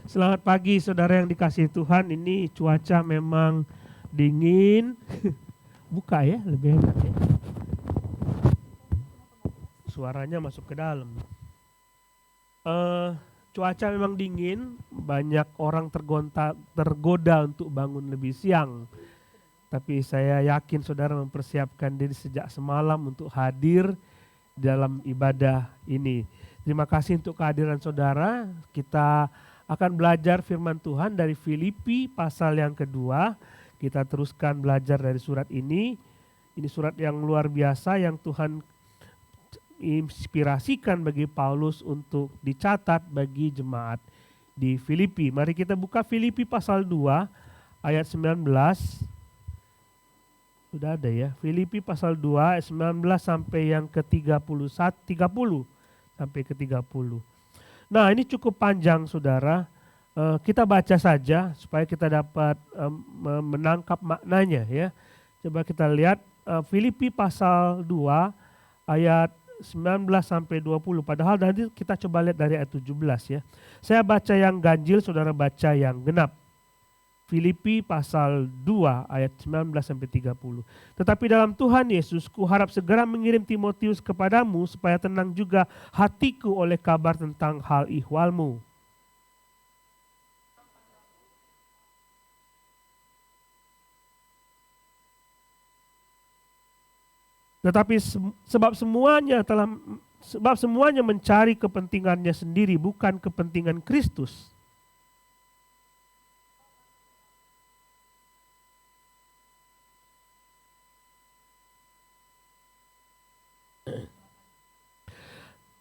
Selamat pagi saudara yang dikasihi Tuhan. Ini cuaca memang dingin. Buka ya, lebih enak ya. Suaranya masuk ke dalam. Cuaca memang dingin, banyak orang tergoda untuk bangun lebih siang. Tapi saya yakin saudara mempersiapkan diri sejak semalam untuk hadir dalam ibadah ini. Terima kasih untuk kehadiran saudara. Kita akan belajar firman Tuhan dari Filipi pasal yang kedua. Kita teruskan belajar dari surat ini. Ini surat yang luar biasa yang Tuhan inspirasikan bagi Paulus untuk dicatat bagi jemaat di Filipi. Mari kita buka Filipi pasal 2 ayat 19. Sudah ada ya. Filipi pasal 2 ayat 19 sampai yang ke-30 sampai ke-30. Nah, ini cukup panjang saudara. Kita baca saja supaya kita dapat menangkap maknanya ya. Coba kita lihat Filipi pasal 2 ayat 19 sampai 20. Padahal nanti kita coba lihat dari ayat 17 ya. Saya baca yang ganjil, saudara baca yang genap. Filipi pasal 2 ayat 19 sampai 30. Tetapi dalam Tuhan Yesus kuharap segera mengirim Timotius kepadamu supaya tenang juga hatiku oleh kabar tentang hal ihwalmu. Tetapi sebab semuanya mencari kepentingannya sendiri, bukan kepentingan Kristus.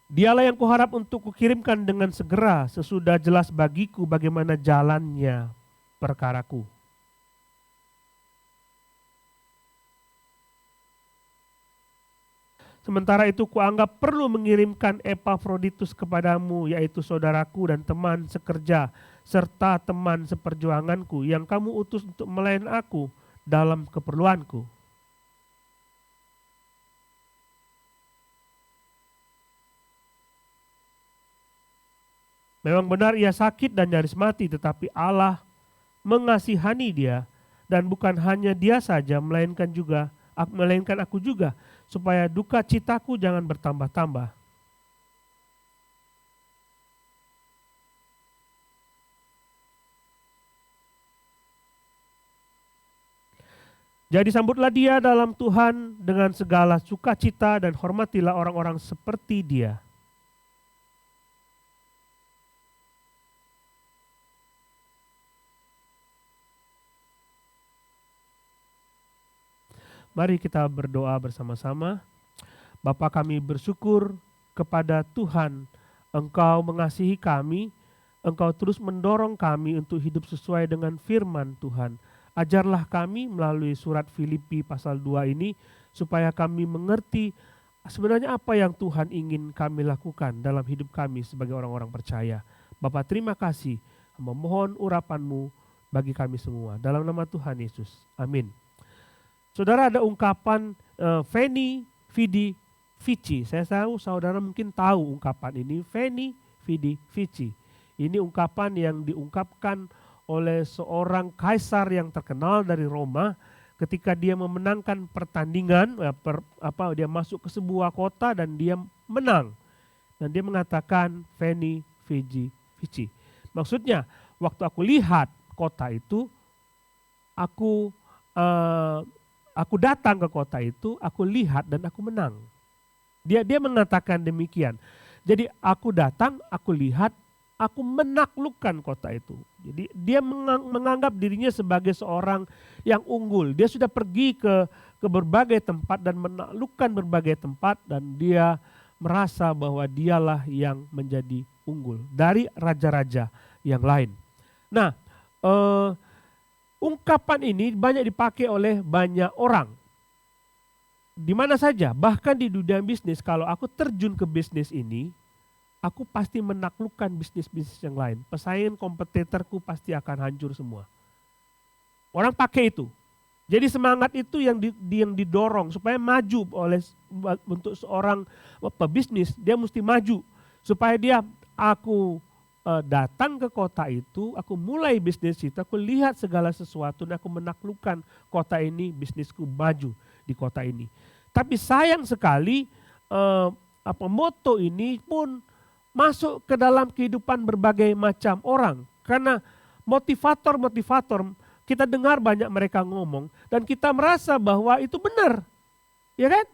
Dialah yang kuharap untuk kukirimkan dengan segera sesudah jelas bagiku bagaimana jalannya perkaraku. Sementara itu kuanggap perlu mengirimkan Epafroditus kepadamu, yaitu saudaraku dan teman sekerja, serta teman seperjuanganku yang kamu utus untuk melayani aku dalam keperluanku. Memang benar ia sakit dan nyaris mati, tetapi Allah mengasihani dia, dan bukan hanya dia saja, melainkan aku juga, supaya duka citaku jangan bertambah-tambah. Jadi sambutlah dia dalam Tuhan dengan segala sukacita dan hormatilah orang-orang seperti dia. Mari kita berdoa bersama-sama. Bapa, kami bersyukur kepada Tuhan, Engkau mengasihi kami, Engkau terus mendorong kami untuk hidup sesuai dengan firman Tuhan. Ajarlah kami melalui surat Filipi pasal 2 ini, supaya kami mengerti sebenarnya apa yang Tuhan ingin kami lakukan dalam hidup kami sebagai orang-orang percaya. Bapa, terima kasih, memohon urapan-Mu bagi kami semua. Dalam nama Tuhan Yesus, amin. Saudara, ada ungkapan Veni, Vidi, Vici. Saya tahu saudara mungkin tahu ungkapan ini, Veni, Vidi, Vici. Ini ungkapan yang diungkapkan oleh seorang kaisar yang terkenal dari Roma ketika dia memenangkan pertandingan, dia masuk ke sebuah kota dan dia menang. Dan dia mengatakan Veni, Vidi, Vici. Maksudnya, waktu aku lihat kota itu, aku datang ke kota itu, aku lihat dan aku menang. Dia mengatakan demikian. Jadi aku datang, aku lihat, aku menaklukkan kota itu. Jadi dia menganggap dirinya sebagai seorang yang unggul. Dia sudah pergi ke berbagai tempat dan menaklukkan berbagai tempat, dan dia merasa bahwa dialah yang menjadi unggul dari raja-raja yang lain. Nah, ungkapan ini banyak dipakai oleh banyak orang. Di mana saja, bahkan di dunia bisnis, kalau aku terjun ke bisnis ini, aku pasti menaklukkan bisnis-bisnis yang lain. Pesaing kompetitorku pasti akan hancur semua. Orang pakai itu. Jadi semangat itu yang didorong supaya maju untuk seorang pebisnis, dia mesti maju supaya aku datang ke kota itu, aku mulai bisnis itu, aku lihat segala sesuatu dan aku menaklukkan kota ini, bisnisku maju di kota ini. Tapi sayang sekali moto ini pun masuk ke dalam kehidupan berbagai macam orang. Karena motivator-motivator, kita dengar banyak mereka ngomong dan kita merasa bahwa itu benar. Ya kan?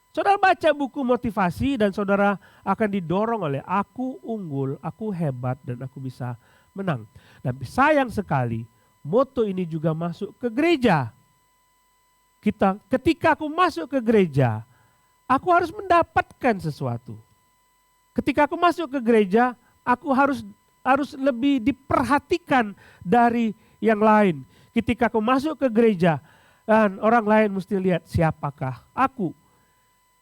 Saudara baca buku motivasi dan saudara akan didorong oleh aku unggul, aku hebat dan aku bisa menang. Dan sayang sekali moto ini juga masuk ke gereja. Ketika aku masuk ke gereja, aku harus mendapatkan sesuatu. Ketika aku masuk ke gereja, aku harus lebih diperhatikan dari yang lain. Ketika aku masuk ke gereja, dan orang lain mesti lihat siapakah aku.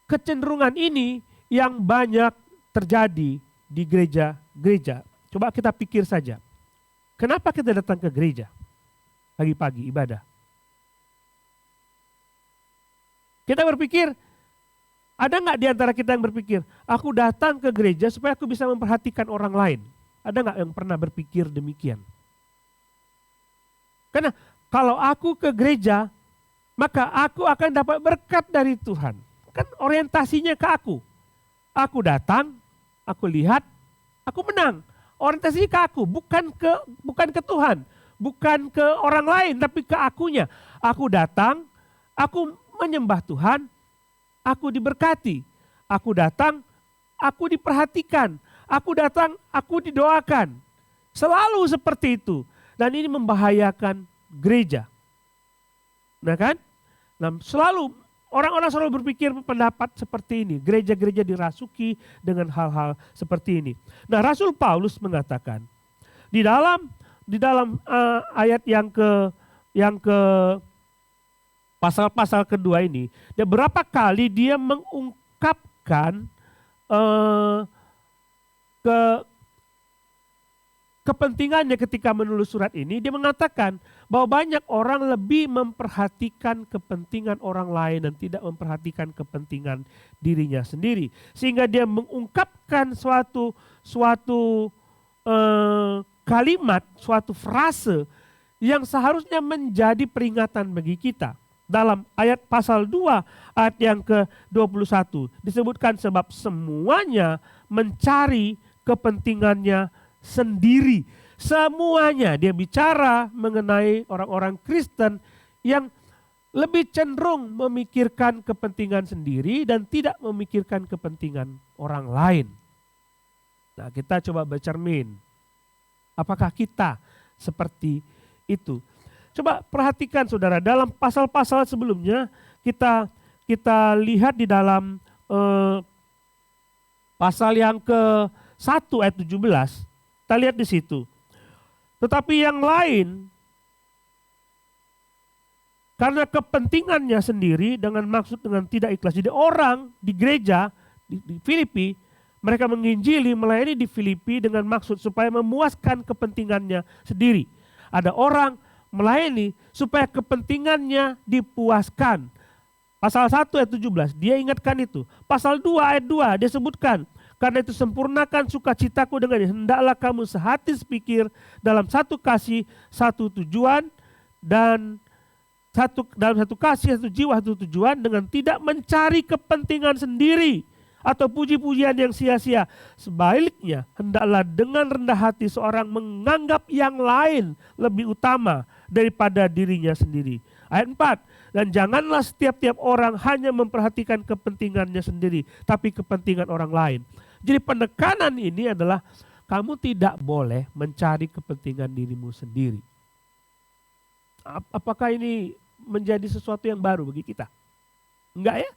Kecenderungan ini yang banyak terjadi di gereja-gereja. Coba kita pikir saja. Kenapa kita datang ke gereja pagi-pagi ibadah? Kita berpikir, ada nggak di antara kita yang berpikir, aku datang ke gereja supaya aku bisa memperhatikan orang lain? Ada nggak yang pernah berpikir demikian? Karena kalau aku ke gereja, maka aku akan dapat berkat dari Tuhan. Kan orientasinya ke aku. Aku datang, aku lihat, aku menang. Orientasinya ke aku, bukan ke Tuhan, bukan ke orang lain, tapi ke akunya. Aku datang, aku menyembah Tuhan, aku diberkati. Aku datang, aku diperhatikan. Aku datang, aku didoakan. Selalu seperti itu. Dan ini membahayakan gereja. Nah kan? Nah, orang-orang selalu berpikir pendapat seperti ini. Gereja-gereja dirasuki dengan hal-hal seperti ini. Nah, Rasul Paulus mengatakan di dalam ayat yang ke pasal-pasal kedua ini, dan berapa kali dia mengungkapkan kepentingannya ketika menulis surat ini. Dia mengatakan bahwa banyak orang lebih memperhatikan kepentingan orang lain dan tidak memperhatikan kepentingan dirinya sendiri. Sehingga dia mengungkapkan suatu kalimat, suatu frase yang seharusnya menjadi peringatan bagi kita. Dalam ayat pasal 2 ayat yang ke-21 disebutkan sebab semuanya mencari kepentingannya sendiri. Semuanya, dia bicara mengenai orang-orang Kristen yang lebih cenderung memikirkan kepentingan sendiri dan tidak memikirkan kepentingan orang lain. Nah, kita coba bercermin. Apakah kita seperti itu? Coba perhatikan saudara, dalam pasal-pasal sebelumnya kita lihat di dalam pasal yang ke-1 ayat 17, kita lihat di situ. Tetapi yang lain, karena kepentingannya sendiri dengan maksud dengan tidak ikhlas. Jadi orang di gereja di Filipi, mereka menginjili, melayani di Filipi dengan maksud supaya memuaskan kepentingannya sendiri. Ada orang melayani supaya kepentingannya dipuaskan. Pasal 1 ayat 17, dia ingatkan itu. Pasal 2 ayat 2, dia sebutkan, karena itu sempurnakan sukacitaku dengan ini. Hendaklah kamu sehati sepikir dalam satu kasih, satu tujuan, dan dalam satu kasih, satu jiwa, satu tujuan, dengan tidak mencari kepentingan sendiri atau puji-pujian yang sia-sia. Sebaliknya, hendaklah dengan rendah hati seorang menganggap yang lain lebih utama daripada dirinya sendiri. Ayat 4, dan janganlah setiap-tiap orang hanya memperhatikan kepentingannya sendiri, tapi kepentingan orang lain. Jadi penekanan ini adalah kamu tidak boleh mencari kepentingan dirimu sendiri. Apakah ini menjadi sesuatu yang baru bagi kita? Enggak ya?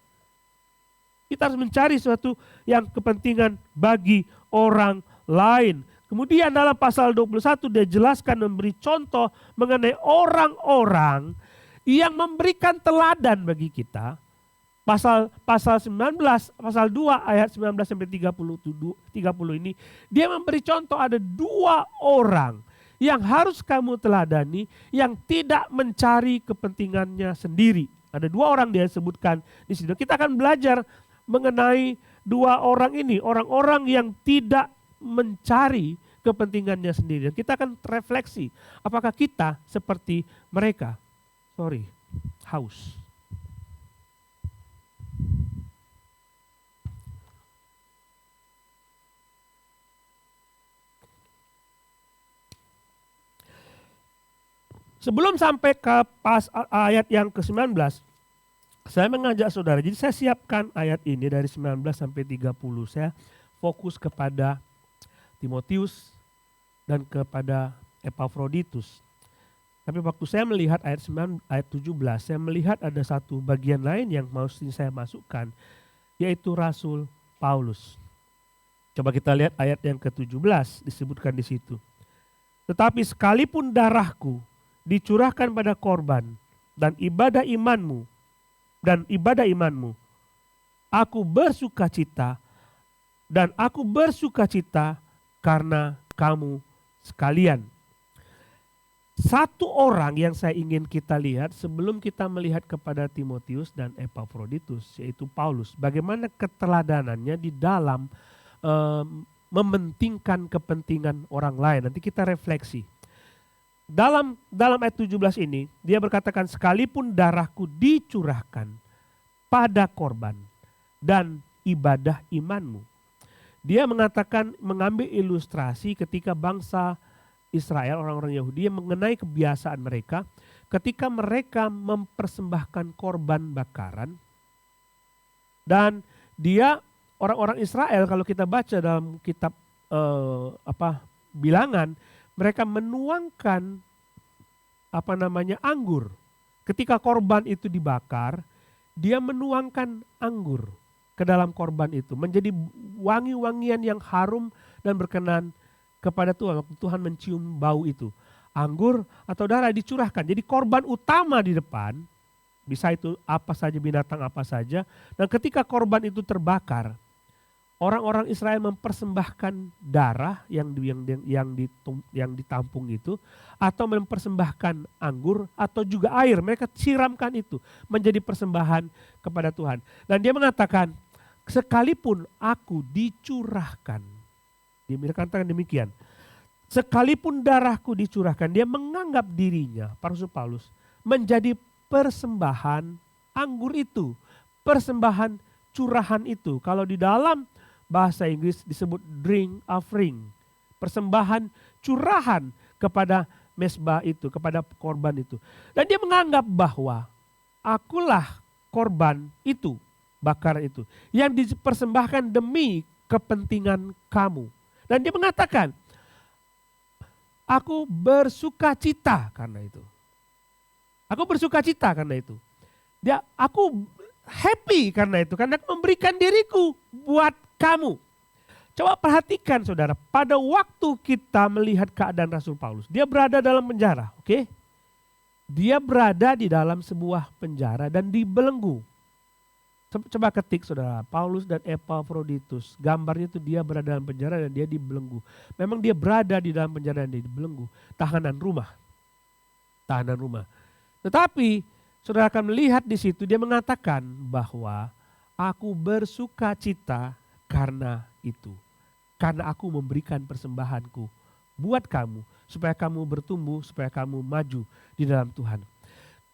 Kita harus mencari sesuatu yang kepentingan bagi orang lain. Kemudian dalam pasal 21 dia jelaskan memberi contoh mengenai orang-orang yang memberikan teladan bagi kita. Pasal 19, pasal 2 ayat 19 sampai 30 ini dia memberi contoh ada 2 orang yang harus kamu teladani yang tidak mencari kepentingannya sendiri. Ada 2 orang dia sebutkan di sini. Kita akan belajar mengenai 2 orang ini, orang-orang yang tidak mencari kepentingannya sendiri. Dan kita akan refleksi, apakah kita seperti mereka? Haus. Sebelum sampai ke ayat yang ke-19, saya mengajak saudara, jadi saya siapkan ayat ini dari 19 sampai 30. Saya fokus kepada Timotius dan kepada Epafroditus. Tapi waktu saya melihat ayat 17, saya melihat ada satu bagian lain yang mau saya masukkan, yaitu Rasul Paulus. Coba kita lihat ayat yang ke-17, disebutkan di situ. Tetapi sekalipun darahku dicurahkan pada korban dan ibadah imanmu, aku bersukacita karena kamu sekalian. Satu orang yang saya ingin kita lihat sebelum kita melihat kepada Timotius dan Epafroditus, yaitu Paulus. Bagaimana keteladanannya di dalam mementingkan kepentingan orang lain. Nanti kita refleksi. Dalam ayat 17 ini, dia berkatakan, sekalipun darahku dicurahkan pada korban dan ibadah imanmu. Dia mengatakan, mengambil ilustrasi ketika bangsa Israel, orang-orang Yahudi, mengenai kebiasaan mereka ketika mereka mempersembahkan korban bakaran. Dan dia, orang-orang Israel, kalau kita baca dalam kitab Bilangan, mereka menuangkan anggur. Ketika korban itu dibakar, dia menuangkan anggur ke dalam korban itu, menjadi wangi-wangian yang harum dan berkenan kepada Tuhan. Waktu Tuhan mencium bau itu, anggur atau darah dicurahkan. Jadi korban utama di depan, bisa itu apa saja, binatang apa saja. Dan ketika korban itu terbakar, orang-orang Israel mempersembahkan darah yang ditampung itu, atau mempersembahkan anggur atau juga air. Mereka siramkan itu menjadi persembahan kepada Tuhan. Dan dia mengatakan, sekalipun aku dicurahkan, dia katakan demikian, sekalipun darahku dicurahkan, dia menganggap dirinya, Rasul Paulus, menjadi persembahan anggur itu, persembahan curahan itu. Kalau di dalam bahasa Inggris disebut drink offering, persembahan curahan kepada mesbah itu, kepada korban itu. Dan dia menganggap bahwa akulah korban itu, bakar itu, yang dipersembahkan demi kepentingan kamu. Dan dia mengatakan, aku bersukacita karena itu. Aku bersukacita karena itu. Aku happy karena itu, karena aku memberikan diriku buat kamu. Coba perhatikan saudara, pada waktu kita melihat keadaan Rasul Paulus, dia berada dalam penjara, oke? Dia berada di dalam sebuah penjara dan dibelenggu. Coba ketik saudara, Paulus dan Epafroditus, gambarnya itu dia berada dalam penjara dan dia dibelenggu. Memang dia berada di dalam penjara dan dia dibelenggu, tahanan rumah. Tetapi saudara akan melihat di situ dia mengatakan bahwa aku bersukacita karena itu. Karena aku memberikan persembahanku buat kamu, supaya kamu bertumbuh, supaya kamu maju di dalam Tuhan.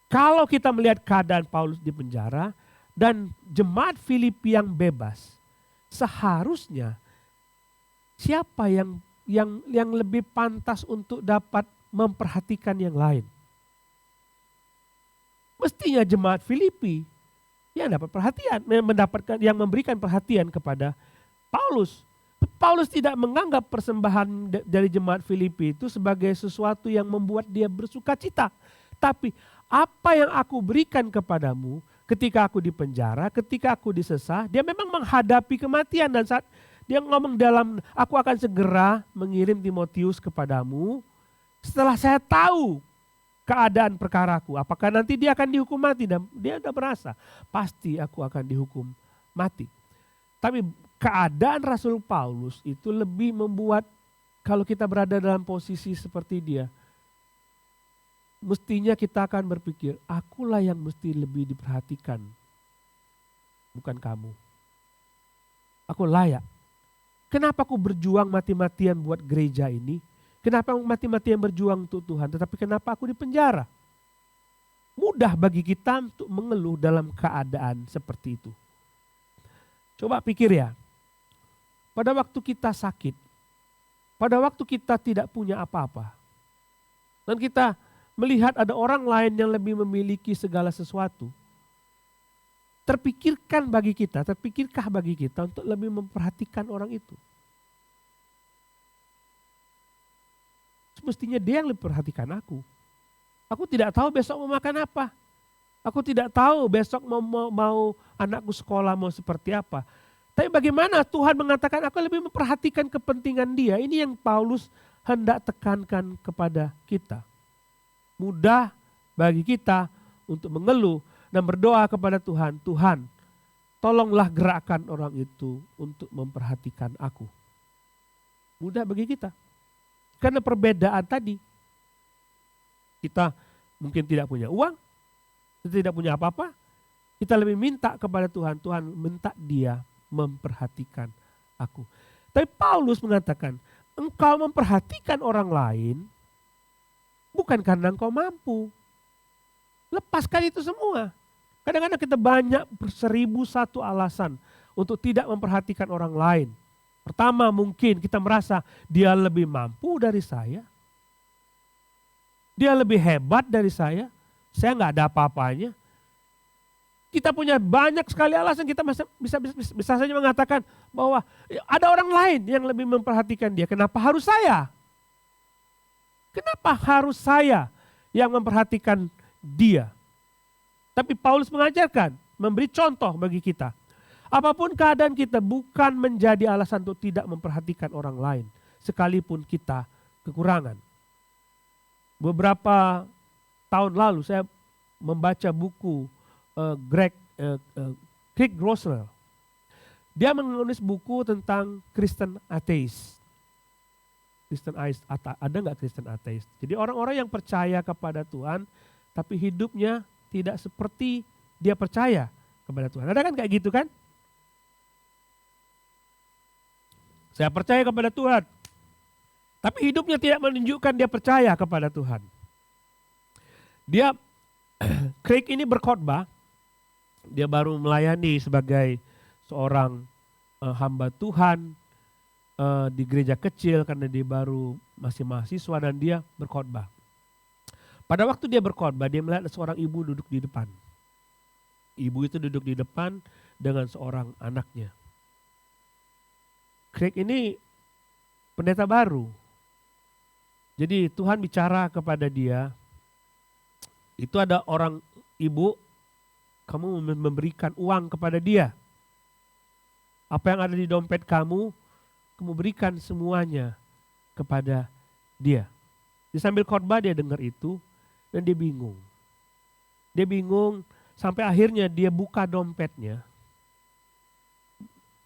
Kalau kita melihat keadaan Paulus di penjara dan jemaat Filipi yang bebas, seharusnya siapa yang lebih pantas untuk dapat memperhatikan yang lain? Mestinya jemaat Filipi yang dapat perhatian, yang memberikan perhatian kepada Paulus. Paulus tidak menganggap persembahan dari jemaat Filipi itu sebagai sesuatu yang membuat dia bersukacita. Tapi apa yang aku berikan kepadamu ketika aku di penjara, ketika aku disesah, dia memang menghadapi kematian. Dan saat dia ngomong dalam, aku akan segera mengirim Timotius kepadamu setelah saya tahu keadaan perkaraku. Apakah nanti dia akan dihukum mati? Dan dia sudah merasa, pasti aku akan dihukum mati. Tapi keadaan Rasul Paulus itu lebih membuat, kalau kita berada dalam posisi seperti dia, mestinya kita akan berpikir, akulah yang mesti lebih diperhatikan, bukan kamu. Aku layak. Kenapa aku berjuang mati-matian buat gereja ini? Kenapa mati-matian berjuang untuk Tuhan? Tetapi kenapa aku di penjara? Mudah bagi kita untuk mengeluh dalam keadaan seperti itu. Coba pikir ya, pada waktu kita sakit, pada waktu kita tidak punya apa-apa, dan kita melihat ada orang lain yang lebih memiliki segala sesuatu, terpikirkah bagi kita untuk lebih memperhatikan orang itu? Semestinya dia yang lebih perhatikan aku. Aku tidak tahu besok mau makan apa. Aku tidak tahu besok mau anakku sekolah mau seperti apa. Tapi bagaimana Tuhan mengatakan aku lebih memperhatikan kepentingan dia. Ini yang Paulus hendak tekankan kepada kita. Mudah bagi kita untuk mengeluh dan berdoa kepada Tuhan. Tuhan, tolonglah gerakkan orang itu untuk memperhatikan aku. Mudah bagi kita. Karena perbedaan tadi. Kita mungkin tidak punya uang, kita tidak punya apa-apa. Kita lebih minta kepada Tuhan, Tuhan minta dia memperhatikan aku. Tapi Paulus mengatakan, engkau memperhatikan orang lain bukan karena engkau mampu. Lepaskan itu semua. Kadang-kadang kita banyak 1001 alasan untuk tidak memperhatikan orang lain. Pertama mungkin kita merasa dia lebih mampu dari saya. Dia lebih hebat dari saya nggak ada apa-apanya. Kita punya banyak sekali alasan, kita bisa saja mengatakan bahwa ada orang lain yang lebih memperhatikan dia. Kenapa harus saya? Kenapa harus saya yang memperhatikan dia? Tapi Paulus mengajarkan, memberi contoh bagi kita. Apapun keadaan kita bukan menjadi alasan untuk tidak memperhatikan orang lain. Sekalipun kita kekurangan. Beberapa tahun lalu saya membaca buku Craig Groeschel. Dia menulis buku tentang Kristen ateis. Kristen ateis, ada nggak Kristen ateis? Jadi orang-orang yang percaya kepada Tuhan, tapi hidupnya tidak seperti dia percaya kepada Tuhan. Ada kan kayak gitu kan? Saya percaya kepada Tuhan, tapi hidupnya tidak menunjukkan dia percaya kepada Tuhan. Craig ini berkhotbah, dia baru melayani sebagai seorang hamba Tuhan di gereja kecil karena dia baru masih mahasiswa dan dia berkhotbah. Pada waktu dia berkhotbah, dia melihat seorang ibu duduk di depan. Ibu itu duduk di depan dengan seorang anaknya. Craig ini pendeta baru. Jadi Tuhan bicara kepada dia, itu ada orang ibu, kamu memberikan uang kepada dia. Apa yang ada di dompet kamu berikan semuanya kepada dia. Dia sambil khotbah dia dengar itu dan dia bingung. Dia bingung sampai akhirnya dia buka dompetnya.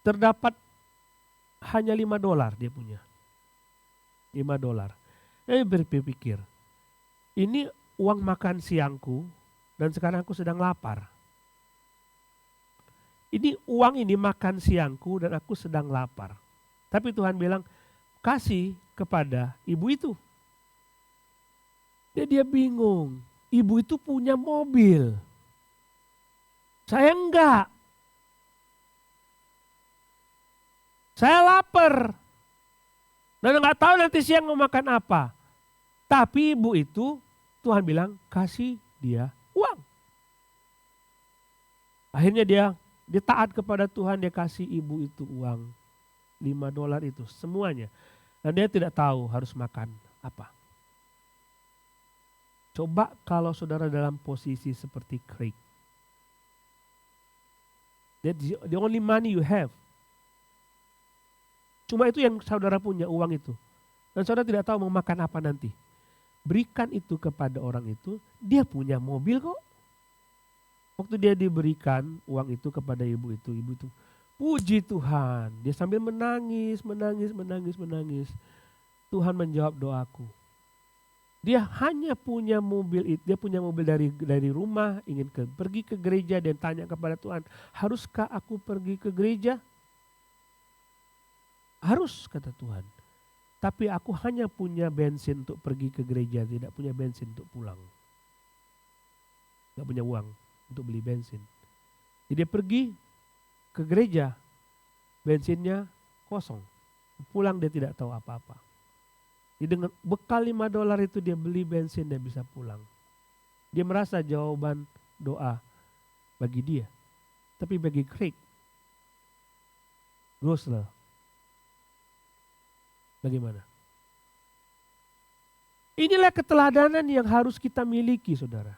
Terdapat hanya $5 dia punya. $5. Dia berpikir, ini uang makan siangku dan sekarang aku sedang lapar. Ini uang ini makan siangku dan aku sedang lapar. Tapi Tuhan bilang, kasih kepada ibu itu. Dia bingung, ibu itu punya mobil. Saya enggak. Saya lapar. Dan enggak tahu nanti siang mau makan apa. Tapi ibu itu, Tuhan bilang, kasih dia uang. Akhirnya dia taat kepada Tuhan, dia kasih ibu itu uang. $5 itu semuanya. Dan dia tidak tahu harus makan apa. Coba kalau saudara dalam posisi seperti Craig. That's the only money you have. Cuma itu yang saudara punya, uang itu. Dan saudara tidak tahu mau makan apa nanti. Berikan itu kepada orang itu, dia punya mobil kok. Waktu dia diberikan uang itu kepada ibu itu puji Tuhan. Dia sambil menangis. Tuhan menjawab doaku. Dia hanya punya mobil itu, dia punya mobil dari rumah, ingin pergi ke gereja dan tanya kepada Tuhan, haruskah aku pergi ke gereja? Harus, kata Tuhan. Tapi aku hanya punya bensin untuk pergi ke gereja, tidak punya bensin untuk pulang. Gak punya uang untuk beli bensin. Jadi dia pergi ke gereja, bensinnya kosong. Pulang dia tidak tahu apa-apa. Jadi dengan bekal $5 itu dia beli bensin dan bisa pulang. Dia merasa jawaban doa bagi dia. Tapi bagi Craig Groeschel, bagaimana? Inilah keteladanan yang harus kita miliki, saudara.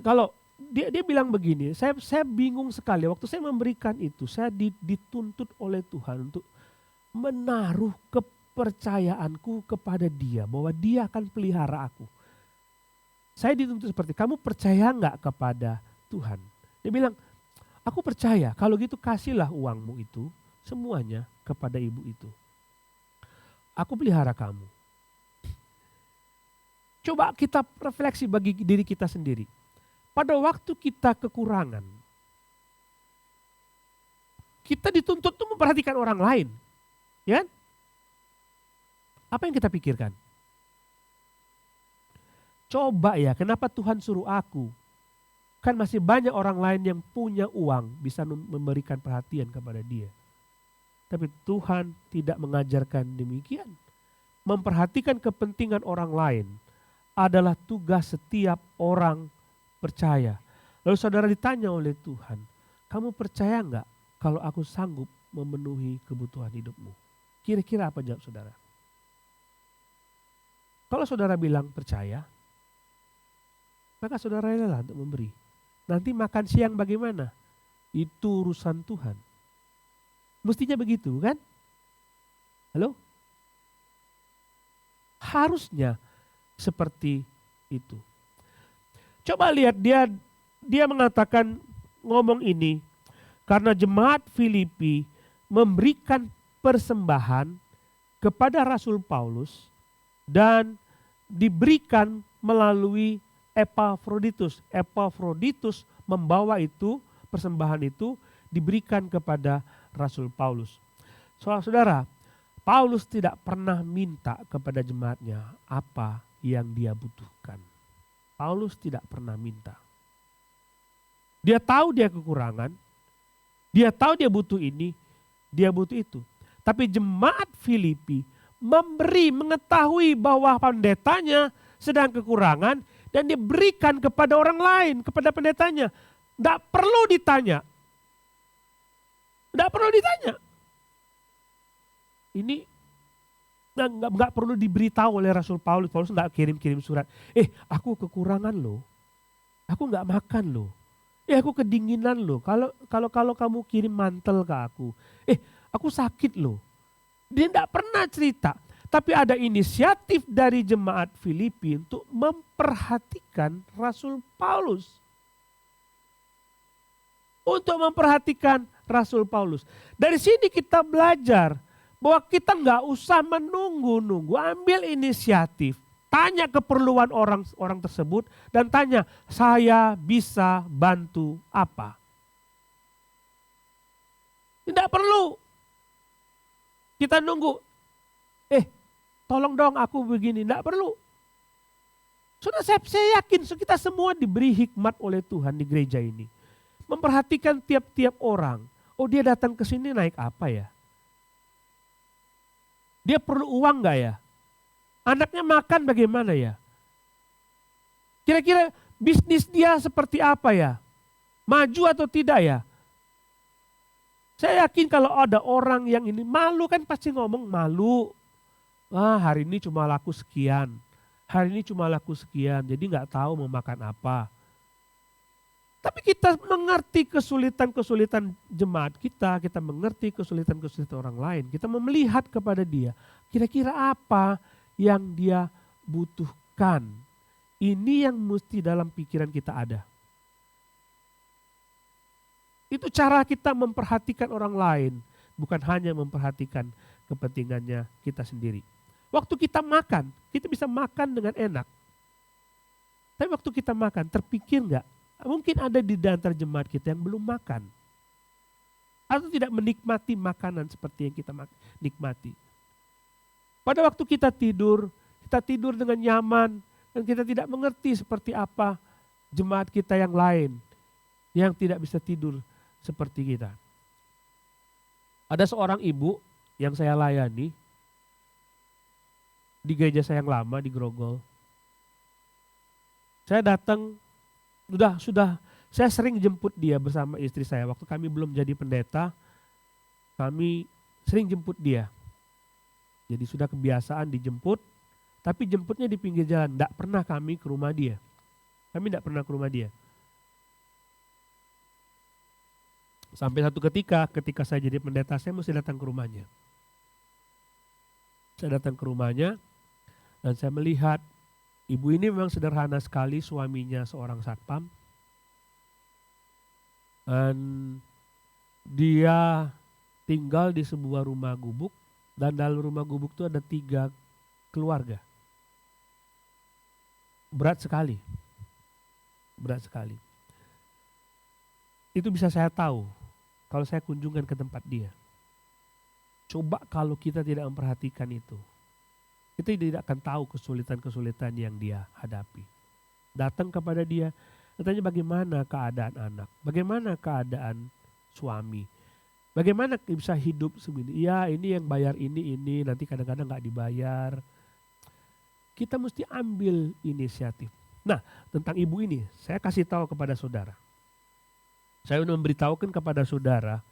Kalau dia bilang begini, saya bingung sekali waktu saya memberikan itu, saya dituntut oleh Tuhan untuk menaruh kepercayaanku kepada Dia, bahwa Dia akan pelihara aku. Saya dituntut seperti, kamu percaya nggak kepada Tuhan? Dia bilang, aku percaya, kalau gitu kasihlah uangmu itu semuanya kepada ibu itu. Aku pelihara kamu. Coba kita refleksi bagi diri kita sendiri. Pada waktu kita kekurangan, kita dituntut untuk memperhatikan orang lain. Ya? Apa yang kita pikirkan? Coba ya, kenapa Tuhan suruh aku? Kan masih banyak orang lain yang punya uang, bisa memberikan perhatian kepada dia. Tapi Tuhan tidak mengajarkan demikian. Memperhatikan kepentingan orang lain adalah tugas setiap orang percaya. Lalu saudara ditanya oleh Tuhan, kamu percaya enggak kalau aku sanggup memenuhi kebutuhan hidupmu? Kira-kira apa jawab saudara? Kalau saudara bilang percaya, maka saudara rela untuk memberi. Nanti makan siang bagaimana? Itu urusan Tuhan. Mestinya begitu kan? Halo? Harusnya seperti itu. Coba lihat dia mengatakan, ngomong ini karena jemaat Filipi memberikan persembahan kepada Rasul Paulus dan diberikan melalui Epafroditus. Epafroditus membawa itu, persembahan itu diberikan kepada Rasul Paulus. Saudara, Paulus tidak pernah minta kepada jemaatnya apa yang dia butuhkan. Paulus tidak pernah minta. Dia tahu dia kekurangan, dia tahu dia butuh ini, dia butuh itu. Tapi jemaat Filipi memberi, mengetahui bahwa pendetanya sedang kekurangan dan dia berikan kepada orang lain, kepada pendetanya. Tidak perlu ditanya. Tidak perlu ditanya. Ini nggak perlu diberitahu oleh Rasul Paulus. Paulus nggak kirim surat. Aku kekurangan loh. Aku nggak makan loh. Aku kedinginan loh. Kalau kamu kirim mantel ke aku. Aku sakit loh. Dia nggak pernah cerita. Tapi ada inisiatif dari jemaat Filipi untuk memperhatikan Rasul Paulus. Untuk memperhatikan Rasul Paulus. Dari sini kita belajar bahwa kita nggak usah menunggu-nunggu, ambil inisiatif, tanya keperluan orang tersebut dan tanya, saya bisa bantu apa? Tidak perlu kita nunggu, tolong dong aku begini, tidak perlu. Sudah saya yakin kita semua diberi hikmat oleh Tuhan di gereja ini, memperhatikan tiap-tiap orang. Oh, dia datang ke sini naik apa ya? Dia perlu uang nggak ya? Anaknya makan bagaimana ya? Kira-kira bisnis dia seperti apa ya? Maju atau tidak ya? Saya yakin kalau ada orang yang ini malu, kan pasti ngomong malu. Hari ini cuma laku sekian. Hari ini cuma laku sekian, jadi nggak tahu mau makan apa. Tapi kita mengerti kesulitan-kesulitan jemaat kita mengerti kesulitan-kesulitan orang lain. Kita melihat kepada dia, kira-kira apa yang dia butuhkan. Ini yang mesti dalam pikiran kita ada. Itu cara kita memperhatikan orang lain, bukan hanya memperhatikan kepentingannya kita sendiri. Waktu kita makan, kita bisa makan dengan enak. Tapi waktu kita makan, terpikir nggak? Mungkin ada di antara jemaat kita yang belum makan. atau tidak menikmati makanan seperti yang kita nikmati. Pada waktu kita tidur dengan nyaman dan kita tidak mengerti seperti apa jemaat kita yang lain yang tidak bisa tidur seperti kita. Ada seorang ibu yang saya layani di gereja saya yang lama di Grogol. Saya datang, sudah saya sering jemput dia bersama istri saya. Waktu kami belum jadi pendeta, kami sering jemput dia. Jadi sudah kebiasaan dijemput, tapi jemputnya di pinggir jalan. Tidak pernah kami ke rumah dia. Kami tidak pernah ke rumah dia. Sampai satu ketika saya jadi pendeta, saya mesti datang ke rumahnya. Saya datang ke rumahnya, dan saya melihat ibu ini memang sederhana sekali, suaminya seorang satpam. Dan dia tinggal di sebuah rumah gubuk, dan dalam rumah gubuk itu ada 3 keluarga. Berat sekali. Itu bisa saya tahu kalau saya kunjungan ke tempat dia. Coba kalau kita tidak memperhatikan itu, kita tidak akan tahu kesulitan-kesulitan yang dia hadapi. Datang kepada dia, tanya bagaimana keadaan anak, bagaimana keadaan suami, bagaimana bisa hidup segini. Ya ini yang bayar ini, nanti kadang-kadang gak dibayar. Kita mesti ambil inisiatif. Nah, tentang ibu ini, saya kasih tahu kepada saudara. Saya memberitahukan kepada saudara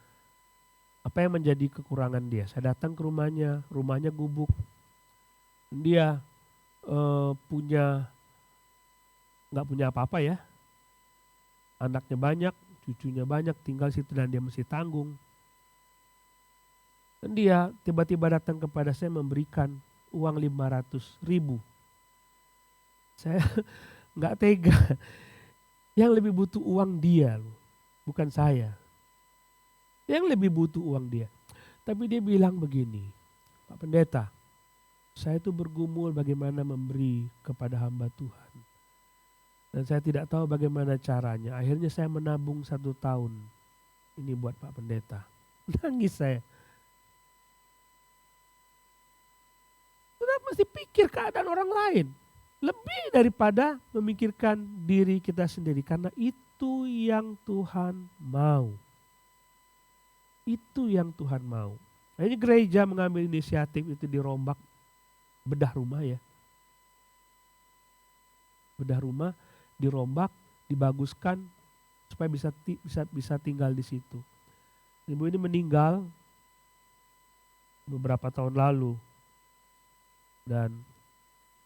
apa yang menjadi kekurangan dia. Saya datang ke rumahnya gubuk. Dia nggak punya apa-apa ya. Anaknya banyak, cucunya banyak, tinggal situ dan dia mesti tanggung. Dan dia tiba-tiba datang kepada saya memberikan uang 500.000. Saya nggak tega. Yang lebih butuh uang dia loh, bukan saya. Yang lebih butuh uang dia. Tapi dia bilang begini, Pak Pendeta, saya itu bergumul bagaimana memberi kepada hamba Tuhan. Dan saya tidak tahu bagaimana caranya. Akhirnya saya menabung 1 tahun. Ini buat Pak Pendeta. Nangis saya. Kita mesti pikir keadaan orang lain. Lebih daripada memikirkan diri kita sendiri. Karena itu yang Tuhan mau. Itu yang Tuhan mau. Nah, ini gereja mengambil inisiatif itu dirombak bedah rumah ya. Bedah rumah dirombak, dibaguskan supaya bisa tinggal di situ. Ibu ini meninggal beberapa tahun lalu dan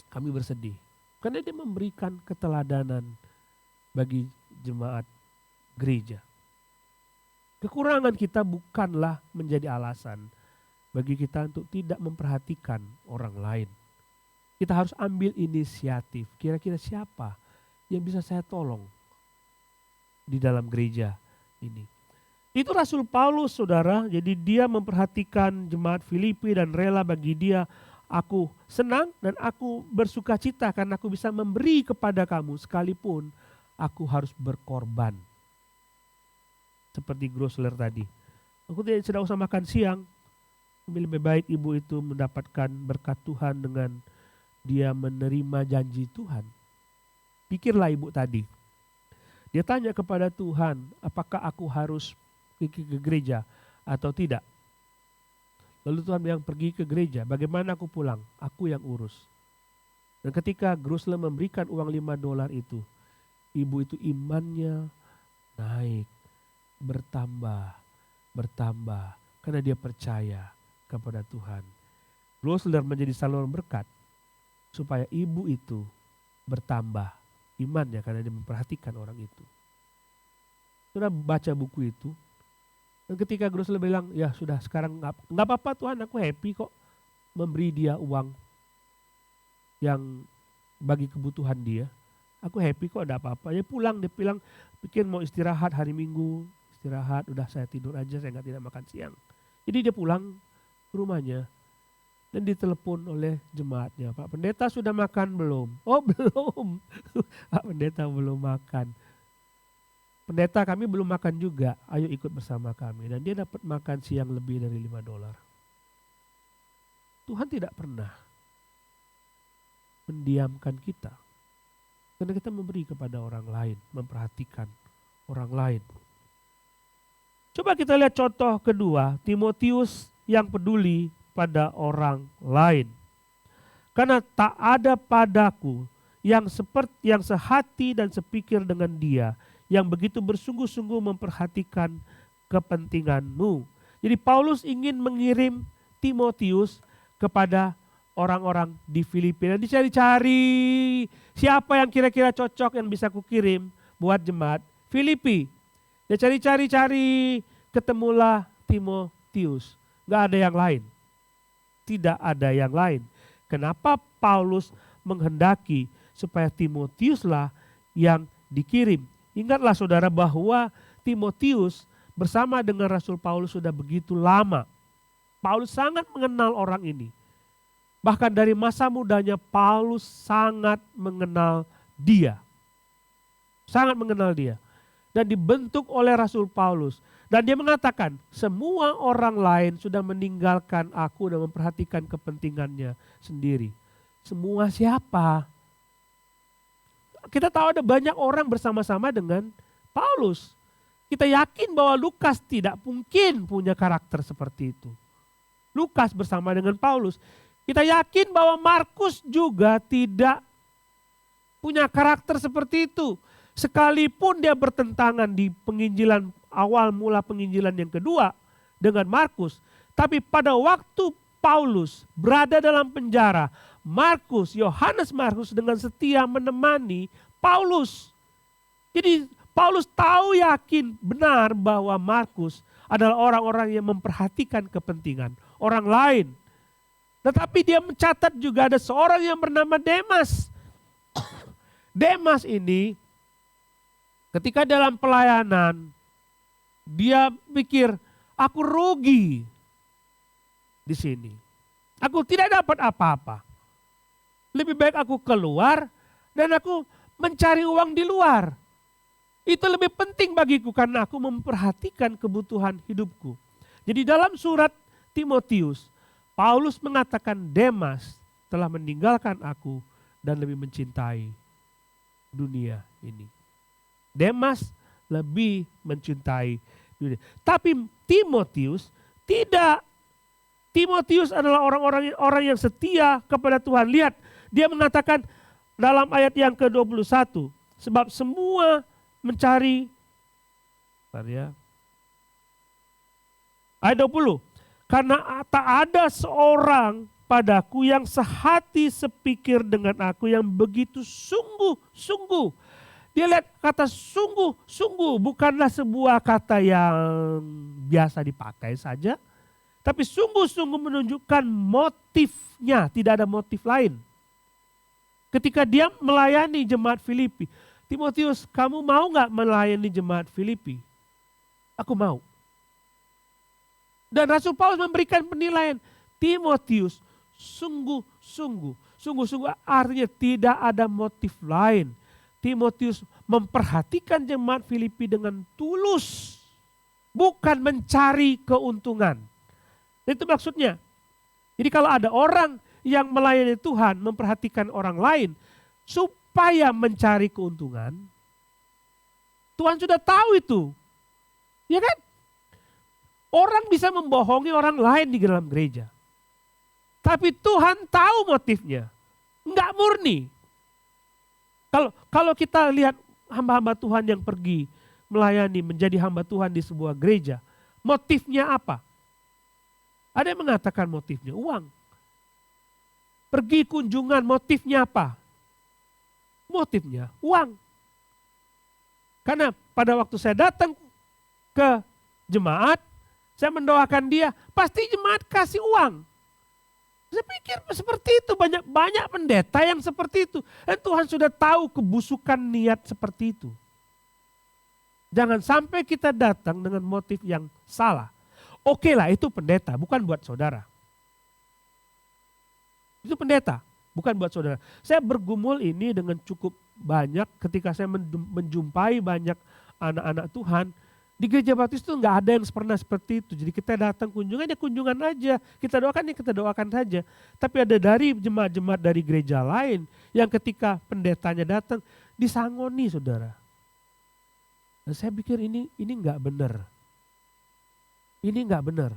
kami bersedih karena dia memberikan keteladanan bagi jemaat gereja. Kekurangan kita bukanlah menjadi alasan bagi kita untuk tidak memperhatikan orang lain. Kita harus ambil inisiatif. Kira-kira siapa yang bisa saya tolong di dalam gereja ini? Itu Rasul Paulus, saudara. Jadi dia memperhatikan jemaat Filipi dan rela bagi dia. Aku senang dan aku bersuka cita karena aku bisa memberi kepada kamu sekalipun aku harus berkorban. Seperti Grosler tadi. Aku tidak usah makan siang. Lebih baik ibu itu mendapatkan berkat Tuhan dengan dia menerima janji Tuhan. Pikirlah ibu tadi. Dia tanya kepada Tuhan, apakah aku harus pergi ke gereja atau tidak? Lalu Tuhan bilang pergi ke gereja, bagaimana aku pulang? Aku yang urus. Dan ketika Grosler memberikan uang $5 itu, ibu itu imannya naik, bertambah, karena dia percaya kepada Tuhan. Grosler menjadi saluran berkat supaya ibu itu bertambah imannya karena dia memperhatikan orang itu. Sudah baca buku itu, dan ketika Grosler bilang, ya sudah sekarang nggak apa-apa Tuhan, aku happy kok memberi dia uang yang bagi kebutuhan dia. Aku happy kok, ada apa-apa. Ya pulang, dia bilang pikir mau istirahat hari Minggu, istirahat, udah saya tidur aja, saya tidak makan siang. Jadi dia pulang ke rumahnya dan ditelepon oleh jemaatnya, Pak Pendeta sudah makan belum? Oh belum, Pak Pendeta belum makan. pendeta kami belum makan juga, ayo ikut bersama kami. Dan dia dapat makan siang lebih dari $5. Tuhan tidak pernah mendiamkan kita. Karena kita memberi kepada orang lain, memperhatikan orang lain. Coba kita lihat contoh kedua, Timotius yang peduli pada orang lain. Karena tak ada padaku yang sehati dan sepikir dengan dia, yang begitu bersungguh-sungguh memperhatikan kepentinganmu. Jadi Paulus ingin mengirim Timotius kepada orang-orang di Filipina. Dicari-cari siapa yang kira-kira cocok yang bisa kukirim buat jemaat Filipi. Dia cari-cari, ketemulah Timotius. Gak ada yang lain. Tidak ada yang lain. Kenapa Paulus menghendaki supaya Timotiuslah yang dikirim? Ingatlah saudara bahwa Timotius bersama dengan Rasul Paulus sudah begitu lama. Paulus sangat mengenal orang ini. Bahkan dari masa mudanya Paulus sangat mengenal dia. Sangat mengenal dia. Dan dibentuk oleh Rasul Paulus. Dan dia mengatakan, semua orang lain sudah meninggalkan aku dan memperhatikan kepentingannya sendiri. Semua siapa? Kita tahu ada banyak orang bersama-sama dengan Paulus. Kita yakin bahwa Lukas tidak mungkin punya karakter seperti itu. Lukas bersama dengan Paulus. Kita yakin bahwa Markus juga tidak punya karakter seperti itu. Sekalipun dia bertentangan di penginjilan awal mula penginjilan yang kedua dengan Markus. Tapi pada waktu Paulus berada dalam penjara, Yohanes Markus dengan setia menemani Paulus. Jadi Paulus tahu yakin benar bahwa Markus adalah orang-orang yang memperhatikan kepentingan orang lain. Tetapi dia mencatat juga ada seorang yang bernama Demas. Demas ini ketika dalam pelayanan, dia pikir, aku rugi di sini. Aku tidak dapat apa-apa. Lebih baik aku keluar dan aku mencari uang di luar. Itu lebih penting bagiku karena aku memperhatikan kebutuhan hidupku. Jadi dalam surat Timotius, Paulus mengatakan Demas telah meninggalkan aku dan lebih mencintai dunia ini. Demas lebih mencintai dunia. Tapi Timotius tidak. Timotius adalah orang yang setia kepada Tuhan. Lihat, dia mengatakan dalam ayat yang ke-21. Sebab semua mencari. Ayat 20. Karena tak ada seorang padaku yang sehati sepikir dengan aku yang begitu sungguh-sungguh. Dia lihat kata sungguh-sungguh bukanlah sebuah kata yang biasa dipakai saja. Tapi sungguh-sungguh menunjukkan motifnya, tidak ada motif lain. Ketika dia melayani jemaat Filipi, Timotius, kamu mau gak melayani jemaat Filipi? Aku mau. Dan Rasul Paulus memberikan penilaian, Timotius sungguh-sungguh artinya tidak ada motif lain. Timotius memperhatikan jemaat Filipi dengan tulus, bukan mencari keuntungan. Itu maksudnya. Jadi kalau ada orang yang melayani Tuhan, memperhatikan orang lain, supaya mencari keuntungan, Tuhan sudah tahu itu. Ya kan? Orang bisa membohongi orang lain di dalam gereja. Tapi Tuhan tahu motifnya. Enggak murni. Kalau kita lihat hamba-hamba Tuhan yang pergi melayani, menjadi hamba Tuhan di sebuah gereja, motifnya apa? Ada yang mengatakan motifnya uang. Pergi kunjungan, motifnya apa? Motifnya uang. Karena pada waktu saya datang ke jemaat, saya mendoakan dia, pasti jemaat kasih uang. Saya pikir seperti itu, banyak pendeta yang seperti itu. Dan Tuhan sudah tahu kebusukan niat seperti itu. Jangan sampai kita datang dengan motif yang salah. Oke lah, itu pendeta, bukan buat saudara. Itu pendeta, bukan buat saudara. Saya bergumul ini dengan cukup banyak ketika saya menjumpai banyak anak-anak Tuhan, di gereja baptis itu nggak ada yang pernah seperti itu. Jadi kita datang kunjungan ya kunjungan aja, kita doakan ya kita doakan saja. Tapi ada dari jemaat-jemaat dari gereja lain yang ketika pendetanya datang disangoni saudara. Dan saya pikir ini nggak benar. Ini nggak benar.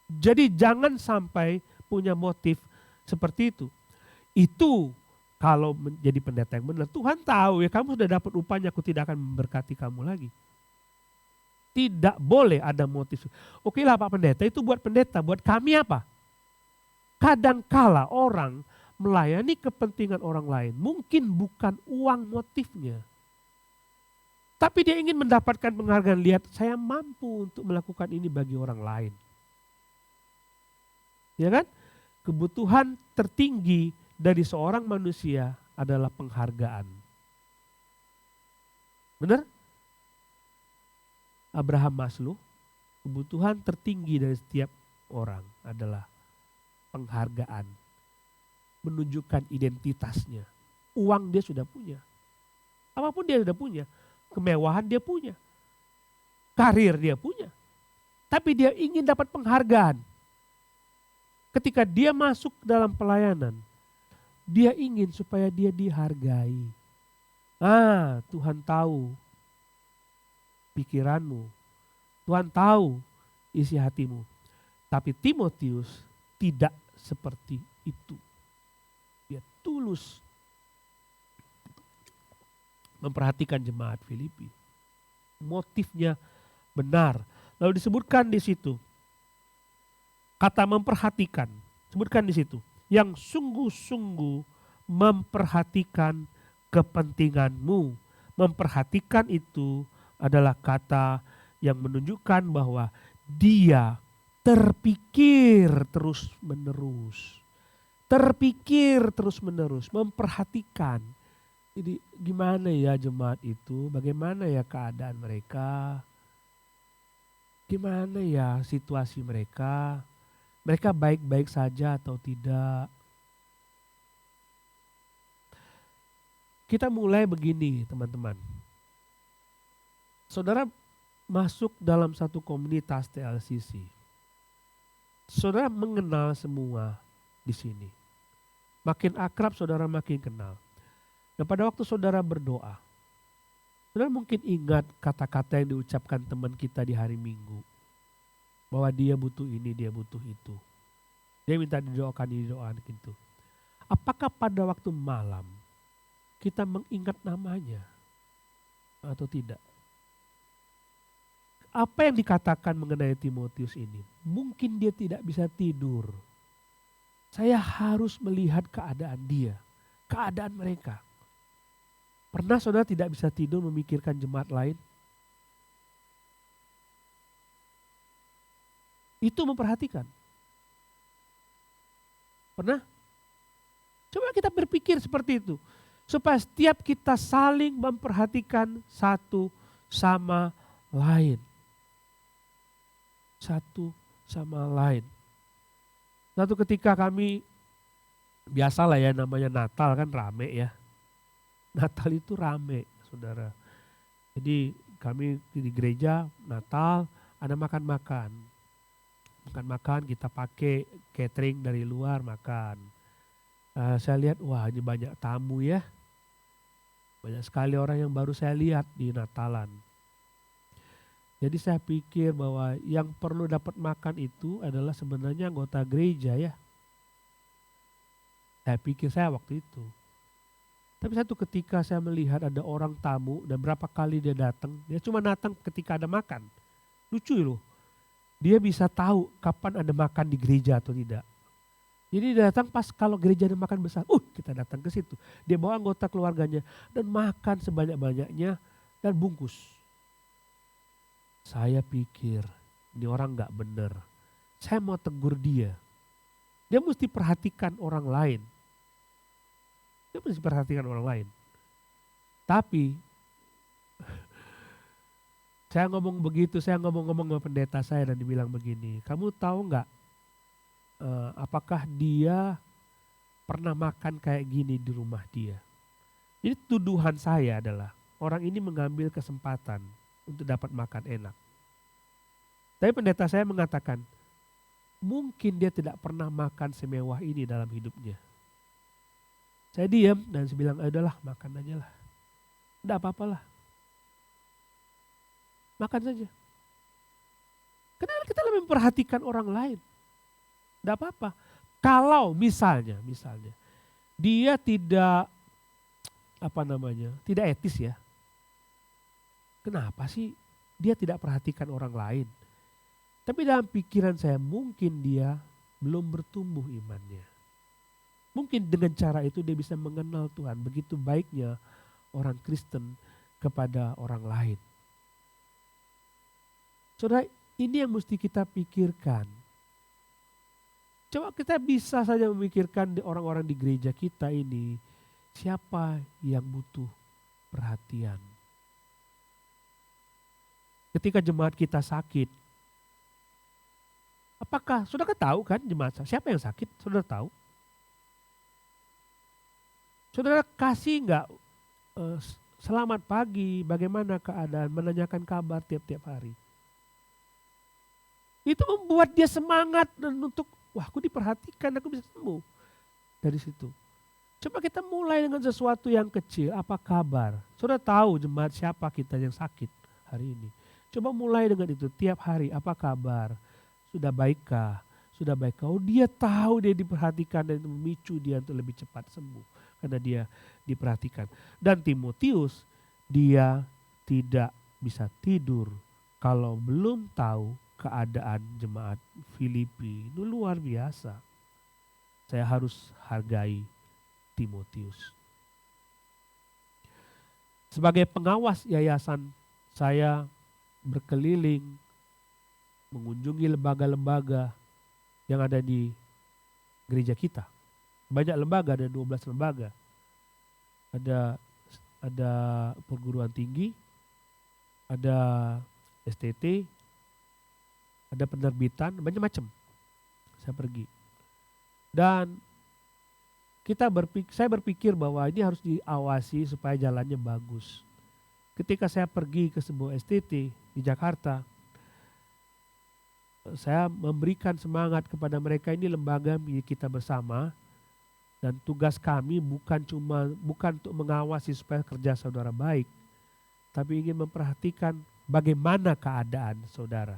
Jadi jangan sampai punya motif seperti itu. Itu kalau menjadi pendeta yang benar, Tuhan tahu ya kamu sudah dapat upahnya, aku tidak akan memberkati kamu lagi. Tidak boleh ada motif. Oke lah Pak Pendeta, itu buat pendeta, buat kami apa? Kadangkala orang melayani kepentingan orang lain, mungkin bukan uang motifnya. Tapi dia ingin mendapatkan penghargaan, lihat saya mampu untuk melakukan ini bagi orang lain. Ya kan? Kebutuhan tertinggi dari seorang manusia adalah penghargaan. Benar? Abraham Maslow, kebutuhan tertinggi dari setiap orang adalah penghargaan. Menunjukkan identitasnya. Uang dia sudah punya. Apapun dia sudah punya. Kemewahan dia punya. Karir dia punya. Tapi dia ingin dapat penghargaan. Ketika dia masuk dalam pelayanan, dia ingin supaya dia dihargai. Tuhan tahu pikiranmu. Tuhan tahu isi hatimu. Tapi Timotius tidak seperti itu. Dia tulus memperhatikan jemaat Filipi. Motifnya benar. Lalu disebutkan di situ kata memperhatikan, sebutkan di situ, yang sungguh-sungguh memperhatikan kepentinganmu. Memperhatikan itu adalah kata yang menunjukkan bahwa dia terpikir terus-menerus. Terpikir terus-menerus, memperhatikan. Jadi gimana ya jemaat itu, bagaimana ya keadaan mereka, gimana ya situasi mereka, mereka baik-baik saja atau tidak. Kita mulai begini teman-teman. Saudara masuk dalam satu komunitas TLCC. Saudara mengenal semua di sini. Makin akrab saudara makin kenal. Dan pada waktu saudara berdoa, saudara mungkin ingat kata-kata yang diucapkan teman kita di hari Minggu. Bahwa dia butuh ini, dia butuh itu. Dia minta didoakan gitu. Apakah pada waktu malam kita mengingat namanya atau tidak? Apa yang dikatakan mengenai Timotius ini? Mungkin dia tidak bisa tidur. Saya harus melihat keadaan dia, keadaan mereka. Pernah saudara tidak bisa tidur memikirkan jemaat lain? Itu memperhatikan. Pernah? Coba kita berpikir seperti itu. Supaya setiap kita saling memperhatikan satu sama lain. Satu sama lain. Satu ketika kami, biasalah ya namanya Natal kan rame ya. Natal itu rame saudara. Jadi kami di gereja Natal ada makan-makan. Makan-makan kita pakai catering dari luar makan. Saya lihat wah ini banyak tamu ya. Banyak sekali orang yang baru saya lihat di Natalan. Jadi saya pikir bahwa yang perlu dapat makan itu adalah sebenarnya anggota gereja ya. Saya pikir saya waktu itu. Tapi satu ketika saya melihat ada orang tamu dan berapa kali dia datang. Dia cuma datang ketika ada makan. Lucu loh. Dia bisa tahu kapan ada makan di gereja atau tidak. Jadi dia datang pas kalau gereja ada makan besar. Kita datang ke situ. Dia bawa anggota keluarganya dan makan sebanyak-banyaknya dan bungkus. Saya pikir ini orang gak benar. Saya mau tegur dia. Dia mesti perhatikan orang lain. Dia mesti perhatikan orang lain. Tapi saya ngomong begitu, saya ngomong-ngomong sama pendeta saya dan dibilang begini, kamu tahu nggak apakah dia pernah makan kayak gini di rumah dia? Jadi tuduhan saya adalah orang ini mengambil kesempatan untuk dapat makan enak. Tapi pendeta saya mengatakan, mungkin dia tidak pernah makan semewah ini dalam hidupnya. Saya diam dan saya bilang, udahlah makan aja lah. Tidak apa-apalah. Makan saja. Kenapa kita lebih memperhatikan orang lain? Tidak apa-apa. Kalau misalnya dia tidak tidak etis ya. Kenapa sih dia tidak perhatikan orang lain? Tapi dalam pikiran saya mungkin dia belum bertumbuh imannya. Mungkin dengan cara itu dia bisa mengenal Tuhan. Begitu baiknya orang Kristen kepada orang lain. Saudara, ini yang mesti kita pikirkan. Coba kita bisa saja memikirkan di orang-orang di gereja kita ini. Siapa yang butuh perhatian? Ketika jemaat kita sakit, apakah saudara tahu kan jemaat siapa yang sakit? Saudara tahu? Saudara kasih enggak selamat pagi, bagaimana keadaan, menanyakan kabar tiap-tiap hari. Itu membuat dia semangat dan untuk, wah aku diperhatikan, aku bisa sembuh. Dari situ. Coba kita mulai dengan sesuatu yang kecil, apa kabar? Saudara tahu jemaat siapa kita yang sakit hari ini. Coba mulai dengan itu, tiap hari apa kabar? Sudah baikkah? Sudah baikkah? Oh dia tahu dia diperhatikan dan itu memicu dia untuk lebih cepat sembuh. Karena dia diperhatikan. Dan Timotius, dia tidak bisa tidur kalau belum tahu keadaan jemaat Filipi. Itu luar biasa. Saya harus hargai Timotius. Sebagai pengawas yayasan, saya berkeliling mengunjungi lembaga-lembaga yang ada di gereja kita. Banyak lembaga, ada 12 lembaga. Ada perguruan tinggi, ada STT, ada penerbitan, macam-macam. Saya pergi. Dan saya berpikir bahwa ini harus diawasi supaya jalannya bagus. Ketika saya pergi ke sebuah STT di Jakarta, saya memberikan semangat kepada mereka, ini lembaga milik kita bersama. Dan tugas kami bukan untuk mengawasi supaya kerja saudara baik, tapi ingin memperhatikan bagaimana keadaan saudara.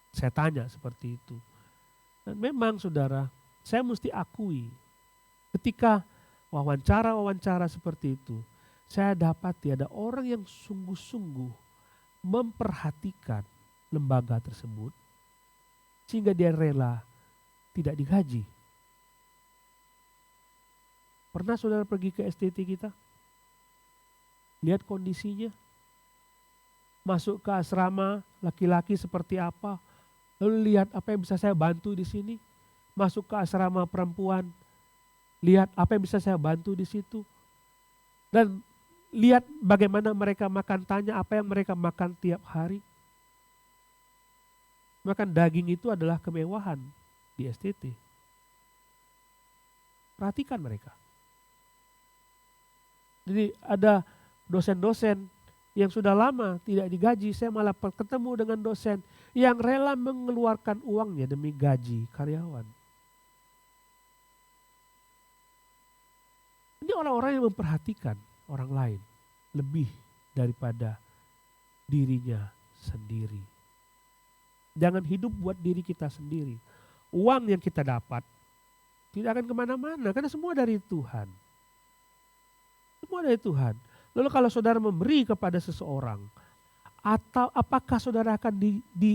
Saya tanya seperti itu. Dan memang saudara, saya mesti akui, ketika wawancara seperti itu, saya dapati ada orang yang sungguh-sungguh memperhatikan lembaga tersebut, sehingga dia rela tidak digaji. Pernah saudara pergi ke STT kita? Lihat kondisinya. Masuk ke asrama laki-laki seperti apa. Lalu lihat apa yang bisa saya bantu di sini. Masuk ke asrama perempuan. Lihat apa yang bisa saya bantu di situ. Dan lihat bagaimana mereka makan, tanya apa yang mereka makan tiap hari. Makan daging itu adalah kemewahan di STT. Perhatikan mereka. Jadi ada dosen-dosen yang sudah lama tidak digaji, saya malah ketemu dengan dosen yang rela mengeluarkan uangnya demi gaji karyawan. Ini orang-orang yang memperhatikan orang lain lebih daripada dirinya sendiri. Jangan hidup buat diri kita sendiri. Uang yang kita dapat tidak akan kemana-mana karena semua dari Tuhan. Semua dari Tuhan. Lalu kalau saudara memberi kepada seseorang, atau apakah saudara akan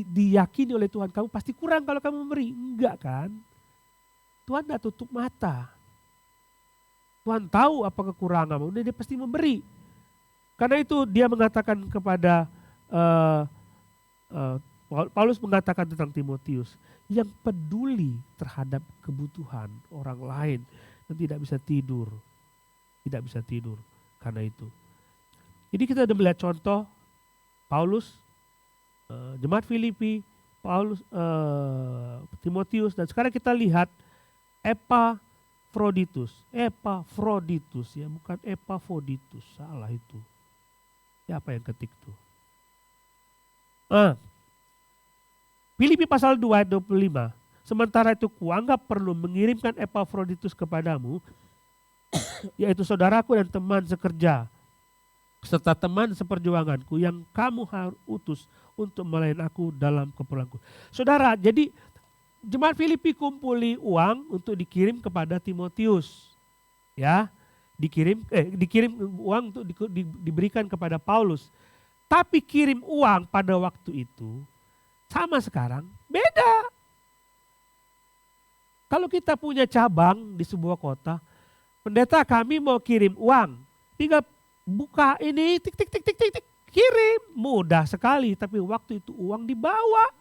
diyakini oleh Tuhan, kamu pasti kurang kalau kamu memberi? Enggak kan? Tuhan tidak tutup mata. Tuhan tahu apa kekuranganmu, dia pasti memberi. Karena itu dia mengatakan kepada, Paulus mengatakan tentang Timotius, yang peduli terhadap kebutuhan orang lain dan tidak bisa tidur. Tidak bisa tidur karena itu. Jadi kita sudah melihat contoh Paulus, jemaat Filipi, Paulus, Timotius, dan sekarang kita lihat Epafroditus ya, bukan Epafroditus, salah itu. Siapa yang ketik tuh? Filipi pasal 2 ayat 25. Sementara itu kuanggap perlu mengirimkan Epafroditus kepadamu, yaitu saudaraku dan teman sekerja, serta teman seperjuanganku yang kamu harus utus untuk melayani aku dalam keperluanku. Saudara, jadi jemaat Filipi kumpuli uang untuk dikirim kepada Timotius. Ya, dikirim uang untuk diberikan kepada Paulus. Tapi kirim uang pada waktu itu sama sekarang beda. Kalau kita punya cabang di sebuah kota, pendeta kami mau kirim uang, tinggal buka ini tik tik tik tik tik, tik kirim, mudah sekali. Tapi waktu itu uang dibawa.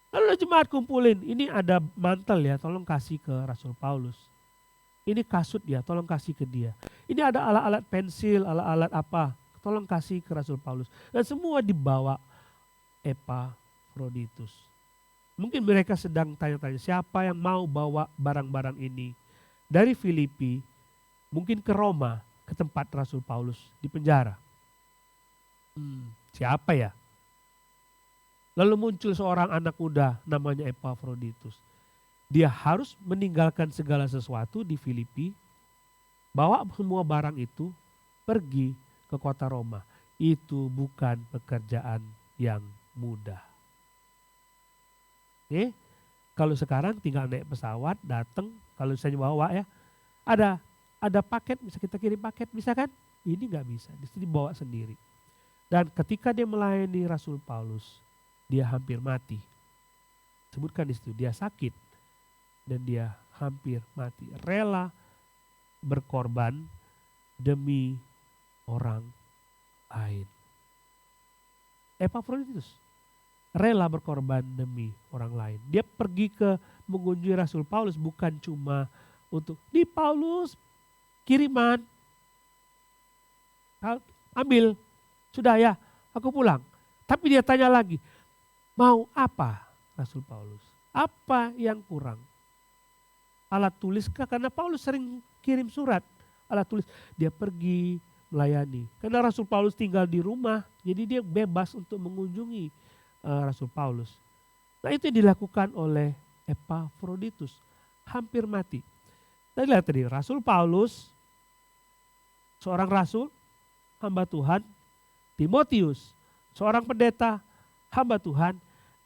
Lalu jemaat kumpulin, ini ada mantel ya, tolong kasih ke Rasul Paulus. Ini kasut ya, tolong kasih ke dia. Ini ada alat-alat pensil, alat-alat apa, tolong kasih ke Rasul Paulus. Dan semua dibawa Epafroditus. Mungkin mereka sedang tanya-tanya siapa yang mau bawa barang-barang ini dari Filipi, mungkin ke Roma, ke tempat Rasul Paulus di penjara. Siapa ya? Lalu muncul seorang anak muda namanya Epafroditus. Dia harus meninggalkan segala sesuatu di Filipi, bawa semua barang itu, pergi ke kota Roma. Itu bukan pekerjaan yang mudah. Oke, kalau sekarang tinggal naik pesawat, datang, kalau saya bawa ya, ada paket, bisa kita kirim paket, bisa kan? Ini nggak bisa, di sini bawa sendiri. Dan ketika dia melayani Rasul Paulus, dia hampir mati. Sebutkan di situ, dia sakit dan dia hampir mati. Rela berkorban demi orang lain. Epafroditus rela berkorban demi orang lain. Dia pergi ke mengunjungi Rasul Paulus bukan cuma untuk, di Paulus kiriman, ambil, sudah ya, aku pulang. Tapi dia tanya lagi, mau apa Rasul Paulus? Apa yang kurang? Alat tuliskah? Karena Paulus sering kirim surat, alat tulis. Dia pergi melayani. Karena Rasul Paulus tinggal di rumah, jadi dia bebas untuk mengunjungi Rasul Paulus. Nah itu dilakukan oleh Epafroditus. Hampir mati. Kita lihat tadi, Rasul Paulus, seorang rasul, hamba Tuhan. Timotius, seorang pendeta, hamba Tuhan.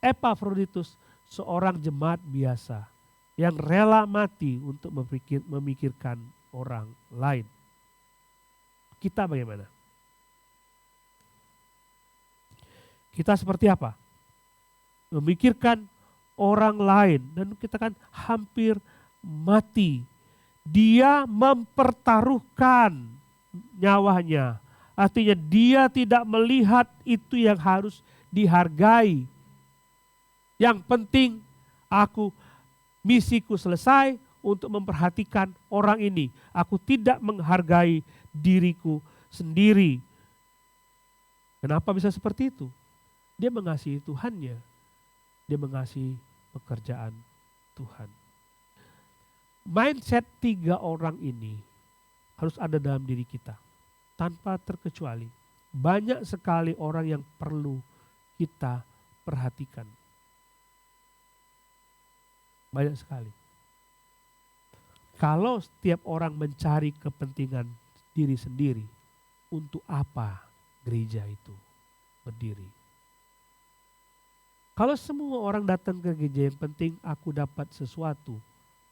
Epafroditus, seorang jemaat biasa yang rela mati untuk memikirkan orang lain. Kita bagaimana? Kita seperti apa? Memikirkan orang lain, dan kita kan hampir mati. Dia mempertaruhkan nyawanya. Artinya dia tidak melihat itu yang harus dihargai. Yang penting misiku selesai untuk memperhatikan orang ini. Aku tidak menghargai diriku sendiri. Kenapa bisa seperti itu? Dia mengasihi Tuhannya. Dia mengasihi pekerjaan Tuhan. Mindset 3 orang ini harus ada dalam diri kita. Tanpa terkecuali. Banyak sekali orang yang perlu kita perhatikan. Banyak sekali. Kalau setiap orang mencari kepentingan diri sendiri, untuk apa gereja itu berdiri? Kalau semua orang datang ke gereja yang penting aku dapat sesuatu,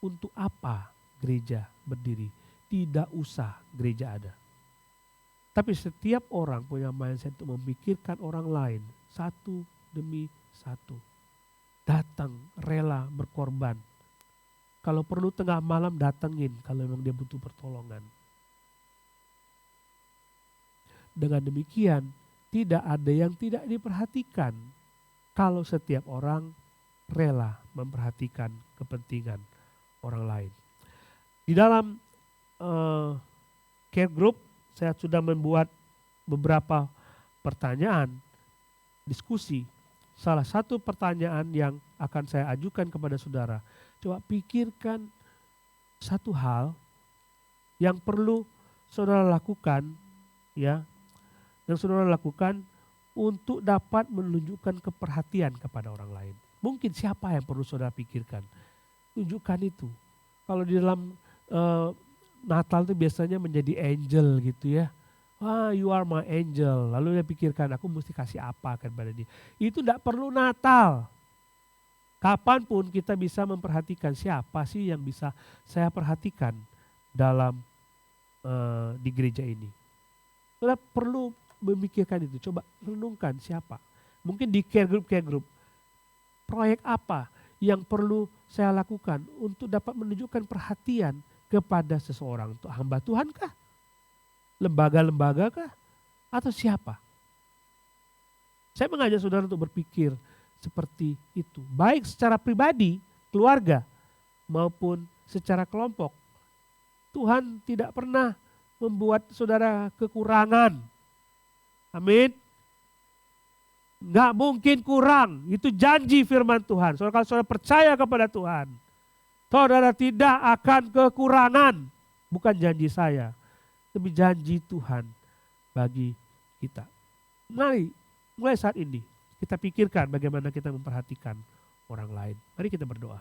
untuk apa gereja berdiri? Tidak usah gereja ada. Tapi setiap orang punya mindset untuk memikirkan orang lain, satu demi satu. Datang, rela berkorban. Kalau perlu tengah malam datengin kalau memang dia butuh pertolongan. Dengan demikian, tidak ada yang tidak diperhatikan. Kalau setiap orang rela memperhatikan kepentingan orang lain. Di dalam care group saya sudah membuat beberapa pertanyaan, diskusi. Salah satu pertanyaan yang akan saya ajukan kepada saudara, coba pikirkan satu hal yang perlu saudara lakukan ya yang saudara lakukan untuk dapat menunjukkan keperhatian kepada orang lain. Mungkin siapa yang perlu saudara pikirkan? Tunjukkan itu. Kalau di dalam Natal itu biasanya menjadi angel gitu ya. Wah, you are my angel. Lalu dia pikirkan, aku mesti kasih apa kepada dia. Itu tidak perlu Natal. Kapanpun kita bisa memperhatikan siapa sih yang bisa saya perhatikan dalam di gereja ini. Saudara perlu memikirkan itu. Coba renungkan siapa. Mungkin di care group. Proyek apa yang perlu saya lakukan untuk dapat menunjukkan perhatian kepada seseorang. Untuk hamba Tuhan kah? Lembaga-lembaga kah? Atau siapa? Saya mengajak saudara untuk berpikir seperti itu. Baik secara pribadi, keluarga, maupun secara kelompok. Tuhan tidak pernah membuat saudara kekurangan. Amin. Nggak mungkin kurang. Itu janji firman Tuhan. Kalau saudara percaya kepada Tuhan, saudara tidak akan kekurangan. Bukan janji saya, tapi janji Tuhan bagi kita. Mari, mulai saat ini kita pikirkan bagaimana kita memperhatikan orang lain. Mari kita berdoa.